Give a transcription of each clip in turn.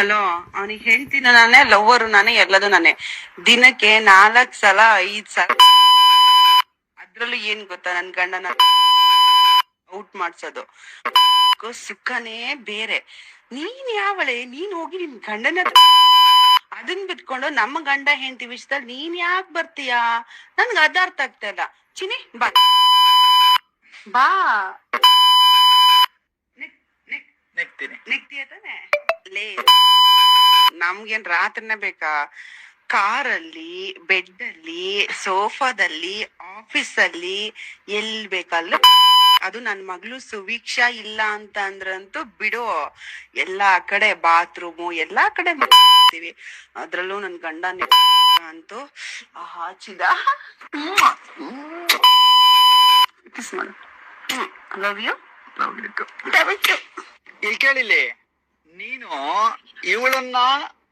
Hello, ಅವನಿಗೆ ಹೇಳ್ತೀನಿ ನಾನೇ, ಲವ್ವರು ನಾನೇ, ಎಲ್ಲದು ನಾನೇ. ದಿನಕ್ಕೆ 4 ಸಲ 5 ಸಲ. ಅದ್ರಲ್ಲೂ ಏನ್ ಗೊತ್ತಾ, ನನ್ ಗಂಡನ ಔಟ್ ಮಾಡ್ಸೋದು. ಸುಖನೇ ಬೇರೆ. ನೀನ್ ಯಾವಳೆ, ನೀನ್ ಹೋಗಿ ನಿನ್ ಗಂಡನ ಅದನ್ ಬಿಟ್ಕೊಂಡು ನಮ್ಮ ಗಂಡ ಹೆಂಡತಿ ವಿಷಯದಲ್ಲಿ ನೀನ್ ಯಾಕೆ ಬರ್ತೀಯಾ? ನನ್ಗೆ ಅದಾರ್ಥ ಆಗ್ತಾ ಇಲ್ಲ. ಚಿನಿ ಬಾ ಬಾ. ನೆಕ್ತಿಯ ತಾನೆ ಲೇ. ನಮ್ಗೇನ್ ರಾತ್ರಿನೇ ಬೇಕಾ? ಕಾರಲ್ಲಿ, ಬೆಡ್ ಅಲ್ಲಿ, ಸೋಫಾದಲ್ಲಿ, ಆಫೀಸಲ್ಲಿ, ಎಲ್ ಬೇಕಲ್ಲ. ಅದು ನನ್ ಮಗಳು ಸುವೀಕ್ಷಾ ಇಲ್ಲ ಅಂತ ಅಂದ್ರಂತೂ ಬಿಡು, ಎಲ್ಲಾ ಕಡೆ ಬಾತ್ರೂಮು ಎಲ್ಲಾ ಕಡೆ ಮಾಡ್ತೀವಿ. ಅದ್ರಲ್ಲೂ ನನ್ ಗಂಡ ಅಂತೂ ಹಾಚಿದ ಕಿಸ್ ಮಾಡು. Love you. ಇಲ್ಲಿ ಕೇಳಿಲ್ಲಿ, ನೀನು ಇವಳನ್ನ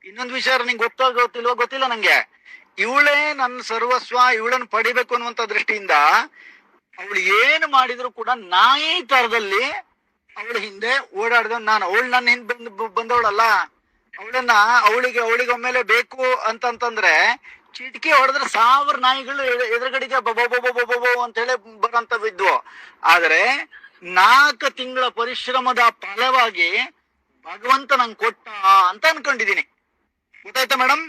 ಇನ್ನೊಂದು ವಿಚಾರ ನಿಂಗೆ ಗೊತ್ತಿಲ್ಲ ನಂಗೆ. ಇವಳೇ ನನ್ನ ಸರ್ವಸ್ವ, ಇವಳನ್ನ ಪಡಿಬೇಕು ಅನ್ನುವಂತ ದೃಷ್ಟಿಯಿಂದ ಅವಳು ಏನು ಮಾಡಿದ್ರು ಕೂಡ ನಾಯಿ ತರದಲ್ಲಿ ಅವಳ ಹಿಂದೆ ಓಡಾಡ್ದ ನಾನು. ಅವಳು ನನ್ನ ಹಿಂದೆ ಬಂದವಳಲ್ಲ. ಅವಳಿಗೆ ಒಮ್ಮೆಲೆ ಬೇಕು ಅಂತಂತಂದ್ರೆ ಚಿಟ್ಕಿ ಹೊಡೆದ್ರೆ 1000 ನಾಯಿಗಳು ಎದುರುಗಡೆಗೆ ಬೊಬೊ ಅಂತ ಹೇಳಿ ಬರೋಂಥವಿದ್ವು. ಆದ್ರೆ 4 ತಿಂಗಳ ಪರಿಶ್ರಮದ ಫಲವಾಗಿ ಭಗವಂತ ನಂಗೆ ಕೊಟ್ಟ ಅಂತ ಅನ್ಕೊಂಡಿದೀನಿ. ಗೊತ್ತಾಯ್ತಾ ಮೇಡಮ್?